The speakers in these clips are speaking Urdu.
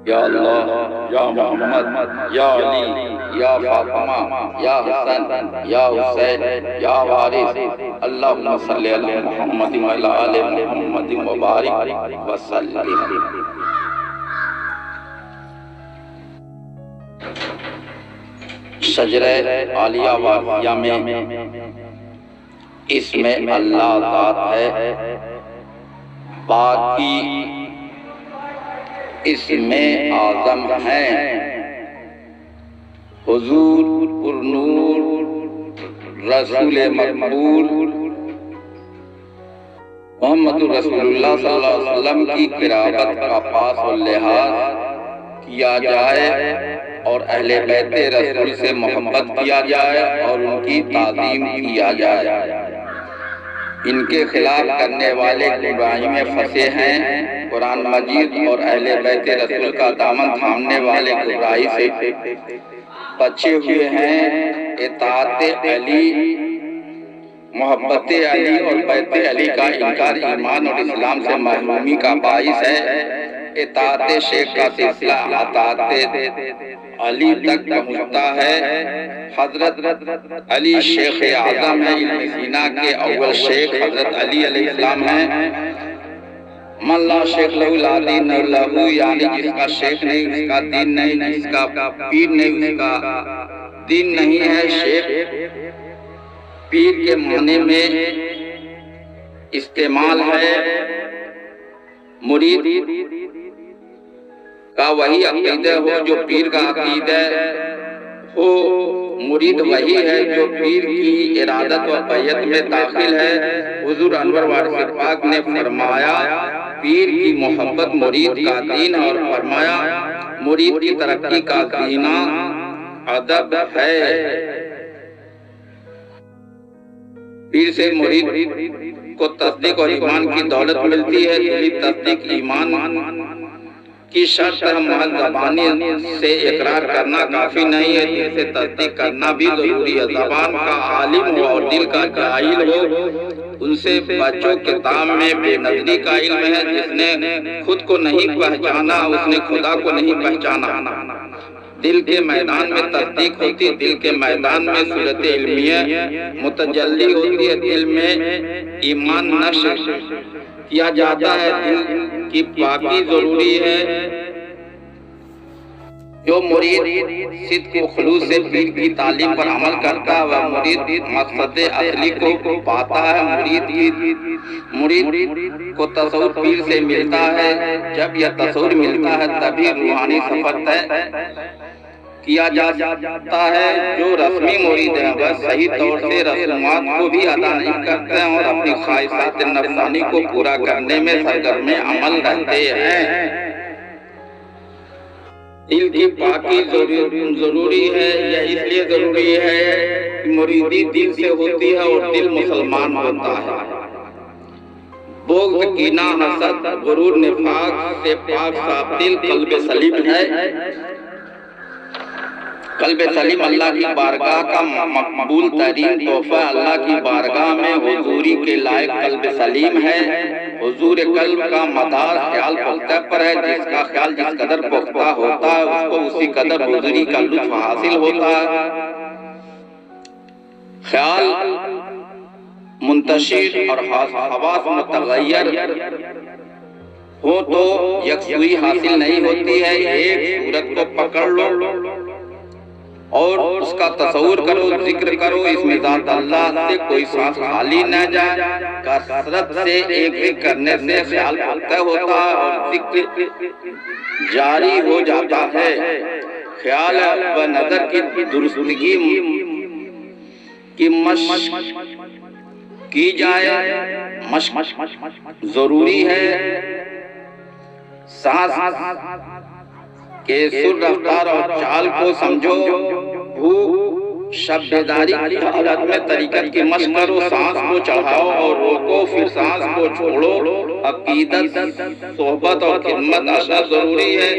یا اللہ، یا محمد، یا علی، یا فاطمہ، یا حسن، یا حسین، یا وارث، اللہم صلی علی محمد وعلی آل محمد وبارک وسلم۔ شجرہ عالیہ واقعہ میں اس میں اللہ ذات ہے، باقی اس میں اعظم ہیں، حضور پر نور رسول مقبول محمد رسول اللہ صلی اللہ علیہ وسلم کی قرابت کا پاس و لحاظ کیا جائے اور اہل بیت رسول سے محبت کیا جائے اور ان کی تعظیم کیا جائے۔ ان کے خلاف کرنے والے گمراہی میں پھنسے ہیں، قرآن مجید اور اہل بیت رسول کا دامن تھامنے والے گمراہی سے بچے ہوئے ہیں۔ اطاعت علی، محبت علی اور بیت علی کا انکار ایمان اور اسلام سے محرومی کا باعث ہے۔ اطاعت شیخ کا سلسلہ اطاعت علی تک پہنچتا ہے۔ حضرت علی شیخ اعظم ہے، علم سینا کے اول شیخ حضرت علی علیہ السلام ہیں۔ من لا شیخ لہو لا دین لہو، یعنی جس کا شیخ نہیں اس کا دین نہیں، جس کا پیر نہیں اس کا دین نہیں ہے۔ شیخ پیر کے معنی میں استعمال ہے، مرید کا وہی عقیدہ ہو جو پیر کا عقیدہ ہو، مرید وہی ہے جو پیر کی ارادت و بیعت میں داخل ہے۔ حضور انور وارث پاک نے فرمایا پیر کی محبت مرید کا دین، اور فرمایا مرید کی ترقی کا زینہ ادب ہے۔ پیر سے مرید کو تصدیق اور ایمان کی دولت ملتی ہے۔ دلی تصدیق ایمان کی شرط ہے، محض زبانی سے اقرار کرنا کافی نہیں ہے، دل سے تصدیق کرنا بھی ضروری ہے۔ زبان کا عالم ہو اور دل کا جاہل ہو، ان سے بچو۔ کتاب میں بے نظری کا علم ہے، جس نے خود کو نہیں پہچانا اس نے خدا کو نہیں پہچانا۔ دل کے میدان میں تصدیق ہوتی، دل کے میدان میں صورت علمیہ متجلی ہوتی ہے، دل میں ایمان نشر کیا جاتا ہے، دل کی پاکی ضروری ہے۔ جو مرید صدق و خلوص سے پیر کی تعلیم پر عمل کرتا ہے وہ مرید مقصد اصلی کو پاتا ہے۔ مرید کو تصور پیر سے ملتا ہے، جب یہ تصور ملتا ہے تبھی روحانی سفر طے کیا جاتا ہے۔ جو رسمی مرید ہیں وہ صحیح طور سے رسومات کو بھی ادا نہیں کرتے ہیں اور اپنی خواہشات نفسانی کو پورا کرنے میں سرگرم عمل رہتے ہیں۔ دل کی پاکی ضروری ہے، یہ اس لیے ضروری ہے کہ مریدی دل سے ہوتی ہے اور دل مسلمان ہوتا ہے۔ بغض، کینہ، حسد، غرور، نفاق سے پاک صاف دل قلب سلیم ہے۔ قلب سلیم اللہ کی بارگاہ کا مقبول ترین تحفہ، اللہ کی بارگاہ میں حضوری کے لائق قلب سلیم ہے۔ حضور قلب کا مدار خیال پختہ پر ہے، جس کا خیال جس قدر پختہ ہوتا ہے اس کو اسی قدر حضوری کا لطف حاصل ہوتا ہے۔ خیال منتشر اور حواس متغیر ہو تو یکسوئی حاصل نہیں ہوتی ہے۔ ایک صورت کو پکڑ لو اور اس کا تصور کرو، ذکر کرو، اس میں ذات اللہ سے کوئی سانس خالی نہ جائے۔ کثرت سے ایک کرنے سے خیال پختہ ہوتا ہے اور ذکر جاری ہو جاتا ہے۔ خیال و نظر کی درستگی کی مشق کی جائے، مشق ضروری ہے۔ سانس کہ سر، رفتار اور چال کو سمجھو، بھوک، شب بیداری کی حالت میں طریقت کی مشق کرو، سانس کو چڑھاؤ اور روکو، پھر سانس کو چھوڑو۔ عقیدت، صحبت اور خدمت اشد ضروری ہے۔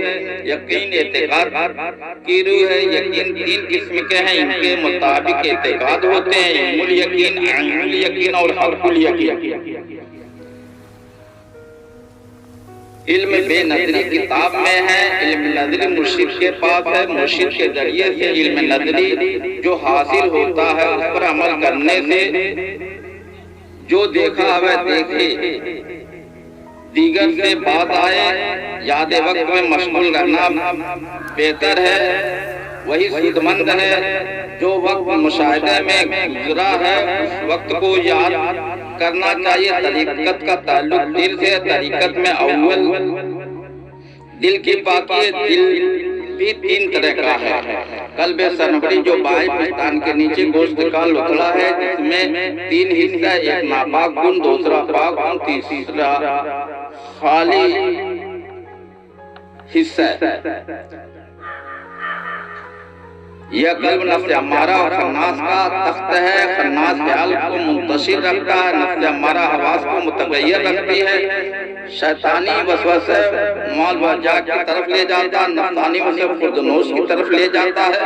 یقین اعتقاد کی روح ہے۔ یقین تین قسم کے ہیں، ان کے مطابق اعتقاد ہوتے ہیں: علم الیقین، عین الیقین اور حق الیقین۔ علم بے نظری کتاب میں ہے، علم نظری مرشد کے پاس ہے، مرشد کے ذریعے سے علم نظری جو حاصل ہوتا ہے اس پر عمل کرنے سے جو دیکھا ہے دیکھے، دیگر سے بات آئے، یاد وقت میں مشغول رہنا بہتر ہے، وہی سود مند ہے۔ جو وقت مشاہدے میں گزرا ہے اس وقت کو یاد کرنا چاہیے۔ طریقت کا تعلق دل سے، طریقت میں اول دل کی پاکی، دل بھی تین طرح کا ہے۔ قلب سنوری جو بائیں پستان کے نیچے گوشت کا لتڑا ہے، جس میں تین حصہ، ایک ناپاک گن، دوسرا پاک گن، تیسرا خالی حصہ۔ یہ قلب نفس امارہ اور خناس کا تخت ہے، خناس خیال کو منتشر رکھتا ہے، نفس امارہ حواس کو متغیر رکھتی ہے، شیطانی وسوسے مال و جا کی طرف لے جاتا ہے، نفسانی وسوسے خردنوش کی طرف لے جاتا ہے،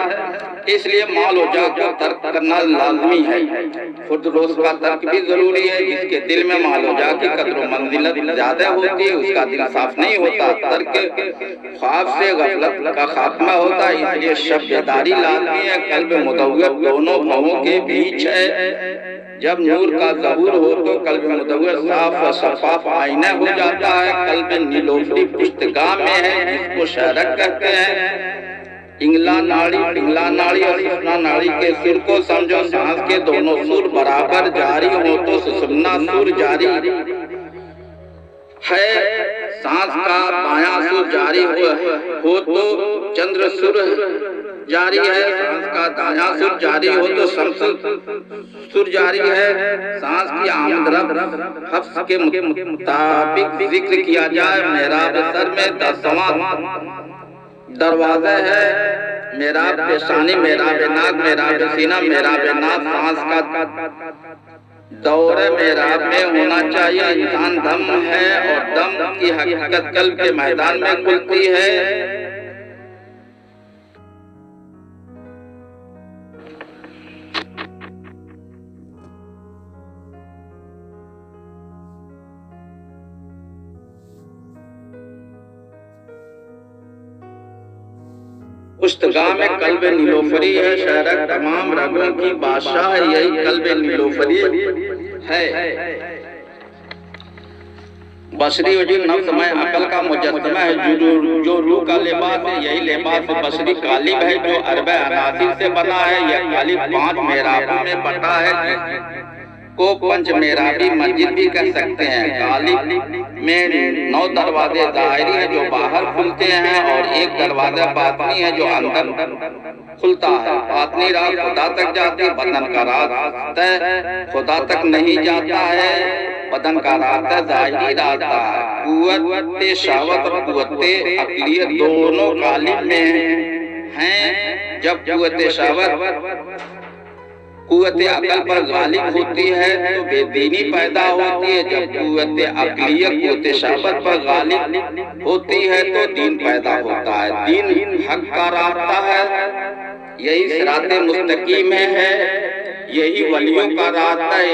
اس لیے مال و جا کو ترک کرنا لازمی ہے۔ خردنوش کا ترک بھی ضروری ہے، جس کے دل میں مال و جا کی قدر و منزلت زیادہ ہوتی ہے اس کا دل صاف نہیں ہوتا، ترک خواب سے غفلت کا خاتمہ ہوتا ہے، اس لیے شب بیداری لازمی ہے۔ قلب مدور دونوں بھووں کے بیچ ہے، جب نور کا ظہور ہو تو قلب مدور صاف و شفاف آئینہ ہو جاتا ہے۔ قلب نیلوفری پشتگاہ میں ہے، جس کو شہرک کہتے ہیں۔ انگلا ناڑی اور سسنا ناڑی کے سر کو سمجھو، سانس کے دونوں سر برابر جاری ہو تو سسنا سر جاری ہے، سانس کا بایاں سر جاری ہو تو چندر سر جاری ہے، سانس کا دایاں سر جاری ہو تو شمس سر جاری ہے۔ سانس کی آمد رفت حفظ کے مطابق ذکر کیا جائے۔ محراب سر میں 10واں دروازہ ہے، محراب پیشانی، محراب ناک، محراب سینہ، محراب ناک، سانس کا دور محراب میں ہونا چاہیے۔ انسان دم ہے اور دم کی حقیقت قلب کے میدان میں کھلتی ہے۔ پشتگاہ میں قلب نیلوفری ہے، شہرک تمام رگوں کی بادشاہ، یہی قلب نیلوفری ہے۔ بصری وجود نفس میں عقل کا مجسمہ ہے، جو روح کا لباس ہے، یہی لباس بصری قالب ہے جو اربع عناصر سے بنا ہے۔ یہ قالب 5 محرابوں میں بٹا ہے، کو پنچ محرابی مسجد بھی کہہ سکتے ہیں۔ قالب میں 9 دروازے ظاہری ہیں جو باہر کھلتے ہیں، اور ایک دروازہ باطنی ہے جو اندر کھلتا ہے۔ باطنی راز خدا تک جاتی ہے، بدن کا راستہ خدا تک نہیں جاتا ہے، بدن کا راستہ ظاہری راستہ ہے۔ قوت شہوت اور قوت عقلیت دونوں قالب میں ہیں۔ جب قوت شہوت قوت عقل پر غالب ہوتی ہے تو بے دینی پیدا ہوتی ہے، جب قوت عقلیت قوت شہوت پر غالب ہوتی ہے تو دین پیدا ہوتا ہے۔ دین حق کا راستہ ہے، یہی صراط مستقیم ہے، یہی ولیوں کا راستہ ہے،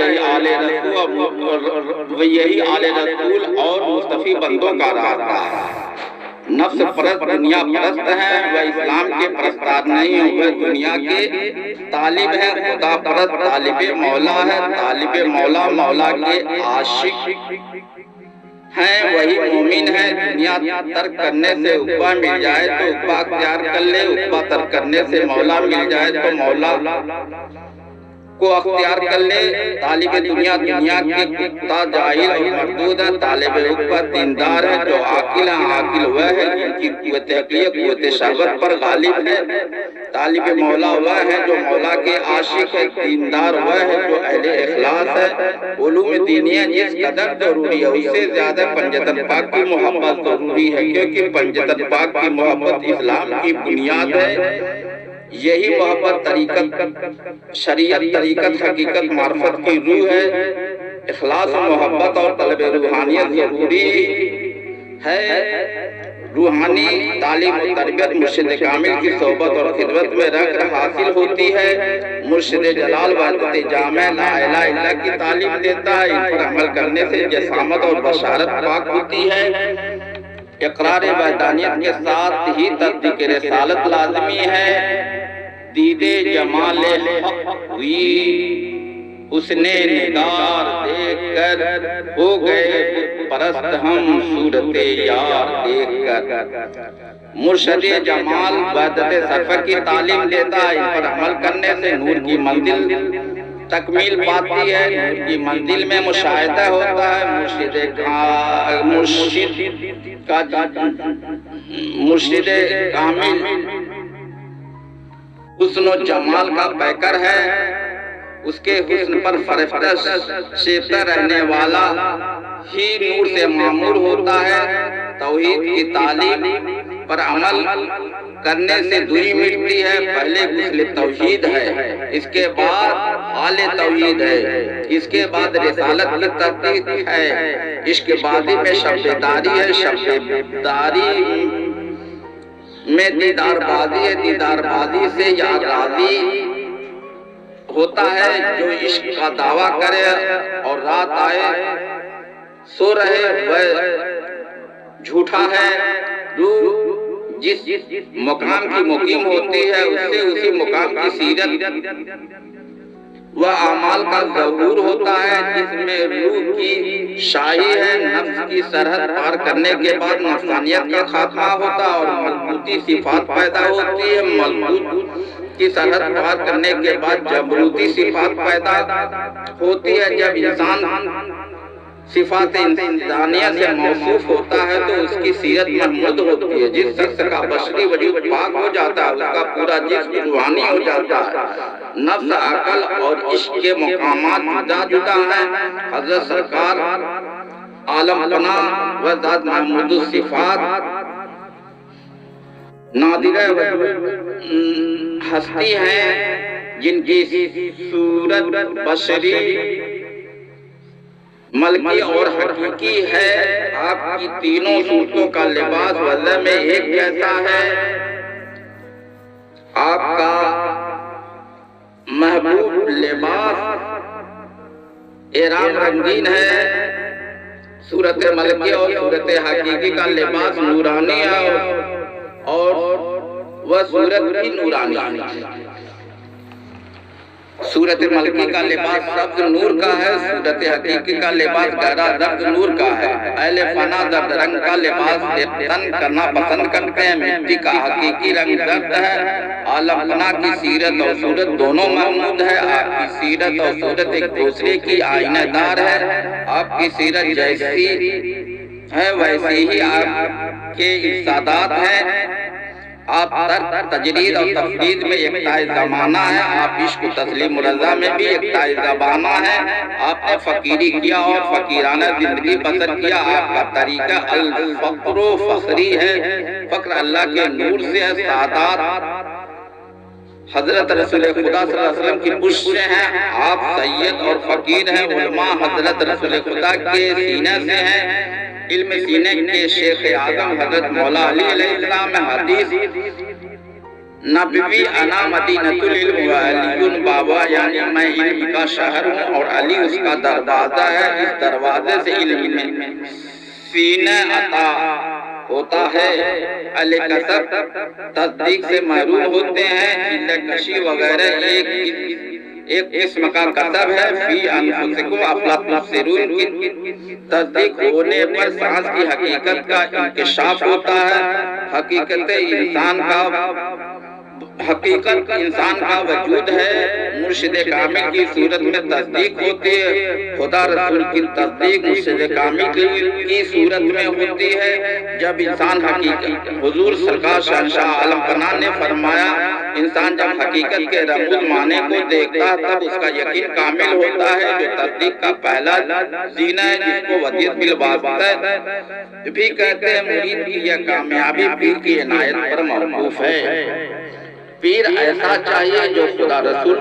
یہی آل رسول اور مصطفی بندوں کا راستہ ہے۔ نفس پرست دنیا پرست ہیں، وہ اسلام کے پرستار نہیں ہیں، وہ دنیا کے طالب ہیں۔ خدا پرست طالب مولا ہے، طالب مولا مولا کے عاشق ہیں، وہی مومن ہے۔ دنیا ترک کرنے سے عقبہ مل جائے تو عقبہ اختیار کر لے، عقبہ ترک کرنے سے مولا مل جائے تو مولا کو اختیار کر لے۔ طالب دنیا دنیا کے کتا جاہل اور مردود ہے، طالب عقبہ دیندار ہے جو عاقل ہے، عاقل وہ ہے جن کی قوت عقلیت قوت شہوت پر غالب ہے۔ طالب مولا وہ ہے جو مولا کے عاشق ہے، دیندار وہ ہے جو اہل اخلاص ہے۔ علوم دینیہ جس قدر ضروری ہے اس سے زیادہ پنجتن پاک کی محبت ضروری ہے، کیونکہ پنجتن پاک کی محبت اسلام کی بنیاد ہے۔ یہی محبت طریقت شریعت طریقت حقیقت معرفت کی روح ہے۔ اخلاص و محبت اور طلب روحانیت ضروری ہے۔ روحانی تعلیم و تربیت مرشد کامل کی صحبت اور خدمت میں رہ کر حاصل ہوتی ہے۔ مرشد جلال وحدت جامع لا الہ الا اللہ کی تعلیم دیتا ہے، ان پر عمل کرنے سے جسامت اور بشارت پاک ہوتی ہے۔ اقرار وحدانیت کے ساتھ ہی تصدیق رسالت لازمی ہے۔ دید جمال حق ہوئی اس نے نگار دیکھ کر، ہو گئے پرست ہم صورت یار دیکھ کر۔ مرشد جمال وحدت سفر کی تعلیم دیتا ہے، اس پر عمل کرنے سے نور کی منزل تکمیل پاتی ہے۔ نور کی منزل میں مشاہدہ ہوتا ہے، مرشد کامل حسن و جمال کا پیکر ہے، اس کے حسن پر فرفتش شیفتہ رہنے والا ہی نور سے معمور ہوتا ہے۔ توحید کی تعلیم پر عمل کرنے سے دوری مٹتی ہے۔ پہلے غسل توحید ہے، اس کے بعد حال توحید ہے، اس کے بعد رسالت کی تصدیق ہے۔ عشق بازی میں شب داری ہے، شب داری میں دیدار بازی ہے، دیدار بازی سے یاد راضی ہوتا ہے۔ جو عشق کا دعویٰ کرے اور رات آئے سو رہے وہ جھوٹا ہے۔ روح جس مقام کی مقیم ہوتی ہے، اس سے اسی مقام کی سیرت و اعمال کا ظہور ہوتا ہے۔ جس میں روح کی شاہی ہے، نفس کی سرحد پار کرنے کے بعد نفسانیت کا خاتمہ ہوتا ہے اور ملکوتی صفات پیدا ہوتی ہے۔ ملکوت کی سرحد پار کرنے کے بعد جبروتی صفات پیدا ہوتی ہے۔ جب انسان صفات انسانیہ سے موصوف ہوتا ہے تو اس کی سیرت محمود ہوتی ہے۔ جس شخص کا بشری وجود پاک ہو جاتا ہے، اس کا پورا جسم روحانی ہو جاتا ہے۔ نفس، عقل اور عشق کے مقامات جدا جدا ہیں۔ حضرت سرکار عالم پناہ و ذات محمود الصفات نادرہ ہستی ہیں، جن کی صورت بشری، ملکی اور حقیقی ہے۔ آپ کی تینوں صورتوں کا لباس وضع میں ایک جیسا ہے۔ آپ کا محبوب لباس احرام رنگین ہے۔ صورت ملکی اور صورت حقیقی کا لباس نورانی ہے اور وہ صورت بھی نورانی ہے۔ صورت ملکی کا لباس سبز نور کا ہے، صورت حقیقی کا لباس گہرا زرد نور کا ہے۔ اہل فنا زرد رنگ کا لباس تن کرنا پسند کرتے ہیں، مٹی کا حقیقی رنگ زرد ہے۔ عالم فنا کی سیرت اور صورت دونوں محمود ہے۔ آپ کی سیرت اور صورت ایک دوسرے کی آئینہ دار ہے۔ آپ کی سیرت جیسی ہے ویسی ہی آپ کے ارشادات ہیں۔ آپ ترک تجرید اور تفرید میں یکتائے زمانہ ہے۔ آپ عشق و تسلیم و رضا میں بھی یکتائے زبانہ ہے۔ آپ نے فقیری کیا اور فقیرانہ زندگی بسر کیا۔ آپ کا طریقہ الفقر و فخری ہے، فقر اللہ کے نور سے ہے۔ سعادات حضرت رسول خدا صلی اللہ علیہ وسلم کی پشت سے ہیں۔ آپ سید اور فقیر ہیں۔ علماء حضرت رسول خدا کے سینے سے ہیں۔ علم سینے کے شیخ اعظم حضرت مولا علی علیہ السلام میں حدیث نبوی انا مدینۃ العلم و علی بابا، یعنی میں علم کا شہر ہوں اور علی اس کا دروازہ ہے۔ اس دروازے سے علم میں سینے عطا ہوتا ہے۔ اہل کسب تصدیق سے محروم ہوتے ہیں۔ علم کشی وغیرہ ایک قسم کا کسب ہے۔ فی انفسکم افلا تبصرون کی تصدیق ہونے پر سانس کی حقیقت کا انکشاف ہوتا ہے۔ حقیقت انسان کا وجود ہے۔ مرشد کامل کی صورت میں تصدیق ہوتی ہے۔ خدا رسول کی تصدیق مرشد کامل کی صورت میں ہوتی ہے۔ جب انسان حقیقت، حضور سرکار شہنشاہ عالم پناہ نے فرمایا، انسان جب حقیقت کے رموز معنی کو دیکھتا تب اس کا یقین کامل ہوتا ہے۔ جو تصدیق کا پہلا زینہ ہے، جس کو ودیت بالواسطہ بھی کہتے ہیں۔ مرید کی یہ کامیابی پیر کی عنایت پر موقوف ہے۔ پیر ایسا چاہیے جو خدا رسول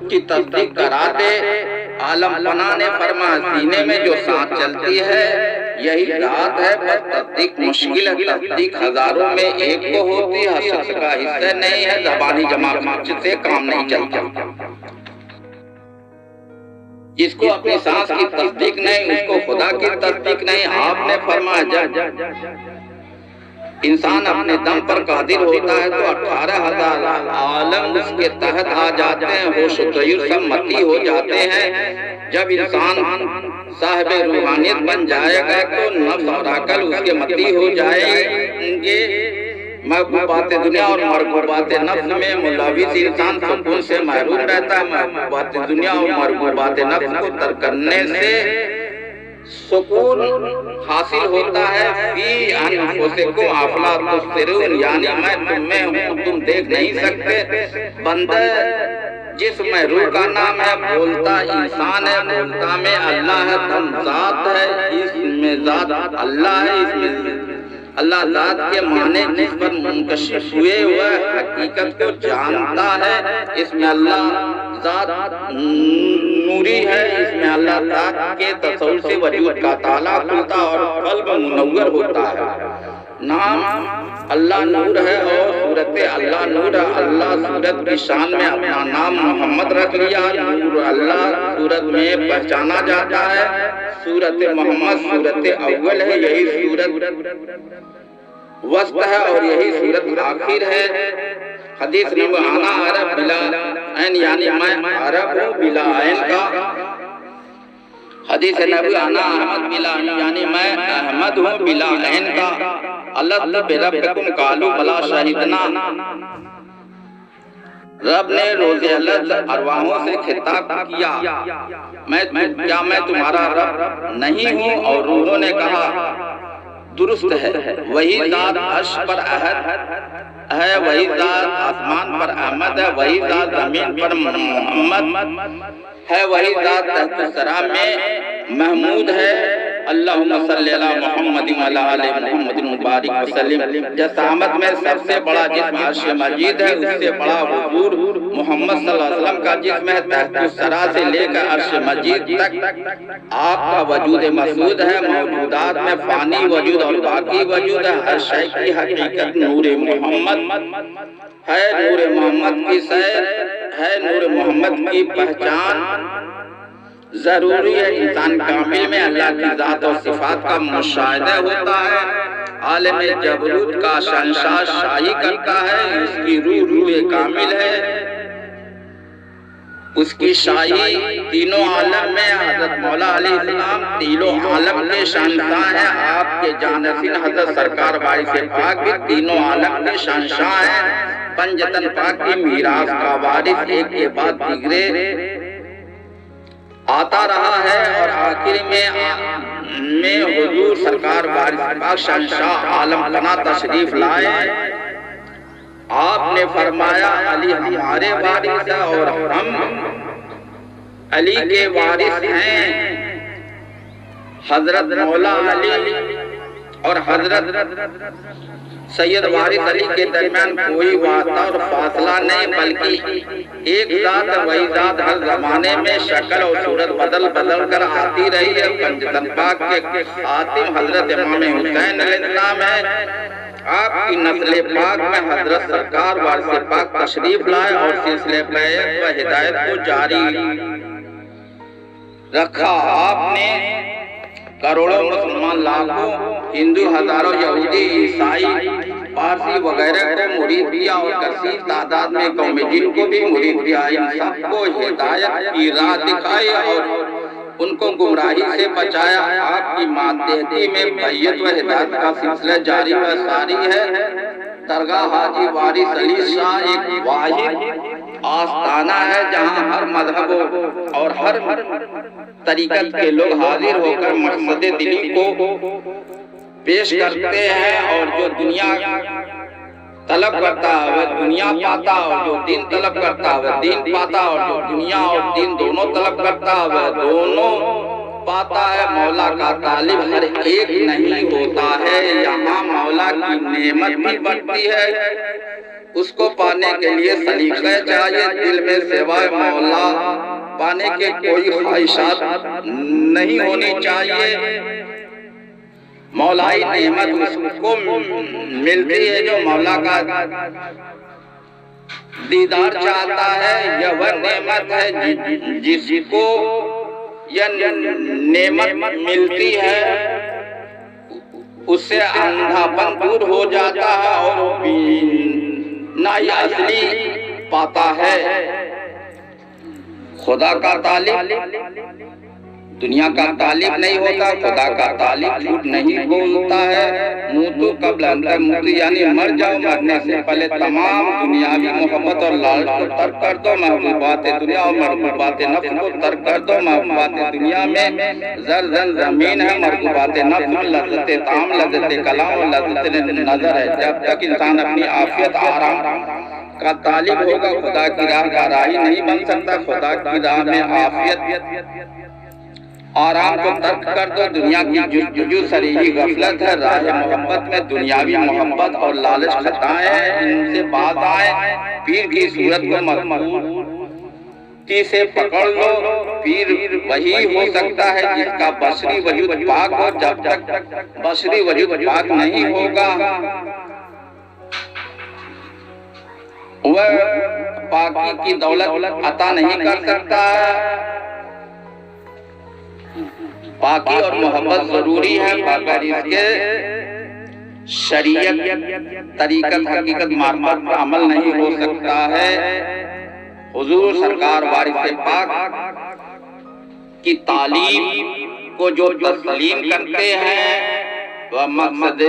کی تصدیق کرا دے۔ عالم پناہ نے فرمایا، سینے میں جو سانس چلتی ہے یہی ذات ہے، بس تصدیق مشکل ہے۔ تصدیق ہزاروں میں ایک کو ہوتی ہے، شخص کا حصہ نہیں ہے۔ زبانی جماعت سے کام نہیں چلتا۔ جس کو اپنی سانس کی تصدیق نہیں، اس کو خدا کی تصدیق نہیں۔ آپ نے فرمایا، انسان اپنے دم پر قادر ہوتا ہے تو 18,000 عالم اس کے تحت آ جاتے ہیں، ہوش و تیور سب متی ہو جاتے ہیں۔ جب انسان صاحب روحانیت بن جائے گا تو نفس اور عقل اس کے متی ہو جائیں گے۔ محبوبات دنیا اور مرغوبات نفس میں ملوث انسان سکون سے محروم رہتا ہے۔ محبوبات دنیا اور مرغوبات نفس کو ترک کرنے سے سکون حاصل ہوتا ہے۔ فی انفسکم افلا تبصرون، یعنی میں تم میں ہوں، تم دیکھ نہیں سکتے۔ بندہ جس میں روح کا نام ہے، بولتا انسان ہے، بولتا میں اللہ ہے، دم ذات ہے، اس میں ذات اللہ ہے، اس میں اللہ ذات کے معنی جس پر منکشف ہوئے ہوئے حقیقت کو جانتا ہے، اس میں اللہ ذات نوری ہے، اس میں اللہ ذات کے تصور سے وجود کا تالا کھلتا اور قلب منور ہوتا ہے۔ نام اللہ نور ہے اور صورت اللہ نور ہے۔ اللہ صورت کی شان میں اپنا نام محمد رکھ لیا۔ نور اللہ صورت میں پہچانا جاتا ہے۔ صورت محمد صورت اول ہے، یہی صورت وسط ہے اور یہی صورت آخر ہے۔ حدیث نبی انا عرب بلا عین، یعنی میں عرب ہوں بلا عین کا۔ حدیث نبی انا احمد بلا عین، یعنی میں احمد ہوں بلا عین کا۔ اللہ بربکم قالوا بلا شہدنا، رب نے روز علت ارواحوں سے خطاب کیا، کیا میں تمہارا رب نہیں ہوں؟ اور روحوں نے کہا درست ہے۔ وہی ذات عرش پر احد ہے، وہی ذات آسمان پر احمد ہے، وہی ذات زمین پر محمد ہے، وہی ذات تحت الثری میں محمود ہے۔ اللہم صلی علی محمد وعلی آل محمد مبارک وسلم۔ جسامت میں سب سے بڑا جسم عرش مجید ہے، اس سے بڑا حضور محمد صلی اللہ علیہ وسلم کا جسم ہے۔ تحت الثری سے لے کر عرش مجید تک آپ کا وجود مسعود ہے۔ موجودات میں فانی وجود اور باقی وجود ہے۔ ہر شے کی حقیقت نور محمد ہے، نور محمد کی سیر ہے، نور محمد کی پہچان ضروری ہے۔ انسان کامل میں اللہ کی ذات اور صفات کا مشاہدہ ہوتا ہے۔ عالم جبروت کا شہنشاہ شاہی کرتا ہے، اس کی روح کامل ہے، اس کی شاہی تینوں عالم میں۔ حضرت مولا علیہ السلام تینوں عالم کے شہنشاہ ہیں۔ آپ کے جانشین حضرت سرکار وارث پاک بھی تینوں عالم کے شہنشاہ ہیں۔ پنجتن پاک کی میراث کا وارث ایک کے بعد دیگرے آتا رہا ہے، اور آخر میں حضور سرکار وارث پاک شہنشاہ عالم بنا تشریف لائے۔ آپ نے فرمایا علی ہمارے وارث ہے اور ہم علی کے وارث ہیں۔ حضرت مولا علی اور حضرت سید وارث علی کے درمیان کوئی واسطہ اور فاصلہ نہیں، بلکہ ایک ذات وہی ذات ہر زمانے میں شکل اور صورت بدل کر آتی رہی ہے۔ پنجتن پاک کے خاتم حضرت امام حسین علیہ السلام ہے۔ آپ کی نسل پاک میں حضرت سرکار وارث پاک تشریف لائے اور سلسلہ بیعت و ہدایت کو جاری رکھا۔ آپ نے کروڑوں مسلمان، لاکھوں ہندو، ہزاروں یہودی، عیسائی، پارسی وغیرہ کو مرید کیا اور کثیر تعداد میں قوم جن کو بھی مرید کیا۔ ان سب کو ہدایت کی راہ دکھائی اور ان کو گمراہی سے بچایا۔ آپ کی ماتحتی میں بیعت و ہدایت کا سلسلہ جاری و ساری ہے۔ درگاہ حاجی وارث علی شاہ ایک واحد آستانہ ہے جہاں ہر مذہب اور ہر طریقت کے لوگ حاضر ہو کر مقصد دلی کو پیش کرتے ہیں، اور جو دنیا طلب کرتا ہے وہ دنیا پاتا، اور جو دین طلب کرتا ہے وہ دین پاتا، اور جو دنیا اور دین دونوں طلب کرتا ہے وہ دونوں پاتا ہے۔ مولا کا طالب ہر ایک نہیں ہوتا ہے، یہاں مولا کی نعمت بھی بڑھتی ہے۔ اس کو پانے کے لیے سلیقہ چاہیے، دل میں سوائے مولا پانے کے کوئی خواہشات نہیں ہونی چاہیے۔ مولائی نعمت اس کو ملتی ہے جو مولا کا دیدار چاہتا ہے۔ یہ وہ نعمت ہے جس کو یہ نعمت ملتی ہے اس سے اندھاپن دور ہو جاتا ہے اور وہ بینائی اصلی پاتا ہے۔ خدا کا طالب دنیا کا طالب نہیں ہوتا، خدا کا طالب جھوٹ نہیں بولتا ہے۔ موتو قبل ان تموتو، یعنی مر جاؤ، مرنے سے پہلے تمام دنیاوی محبت اور لالچ کو ترک کر دو، محبوبات دنیا اور محبوبات نفس کو ترک کر دو۔ محبوبات دنیا میں زر زمین ہے، محبوبات نفس میں لذت طعام، لذت کلام اور لذت نظر ہے۔ جب تک انسان اپنی عافیت آرام کا طالب ہوگا، خدا کی راہ کا راہی نہیں بن سکتا۔ خدا کی راہ میں عافیت آرام کو ترک کر دو۔ دنیا کی جستجو صریحی غفلت ہے، راہ محبت میں دنیاوی محبت اور لالچ خطائیں ہیں، ان سے باز آئیں۔ پیر کی صورت کو مضبوطی سے پکڑ لو۔ پیر وہی ہو سکتا ہے جس کا بشری وجود پاک ہو۔ جب تک بشری وجود پاک نہیں ہوگا، وہ پاکی کی دولت عطا نہیں کر سکتا ہے۔ پاکی اور محبت ضروری ہے، بغیر اس کے شریعت، طریقت، حقیقت، معرفت پر عمل نہیں ہو سکتا ہے۔ حضور سرکار وارث پاک کی تعلیم کو جو تسلیم کرتے ہیں وہ مقصد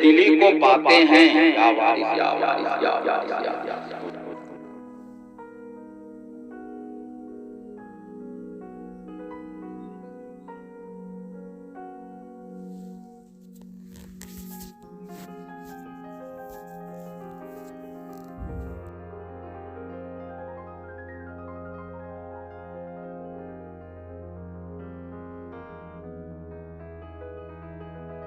دلی کو پاتے ہیں۔ یا وارث، یا وارث، یا وارث، یا وارث۔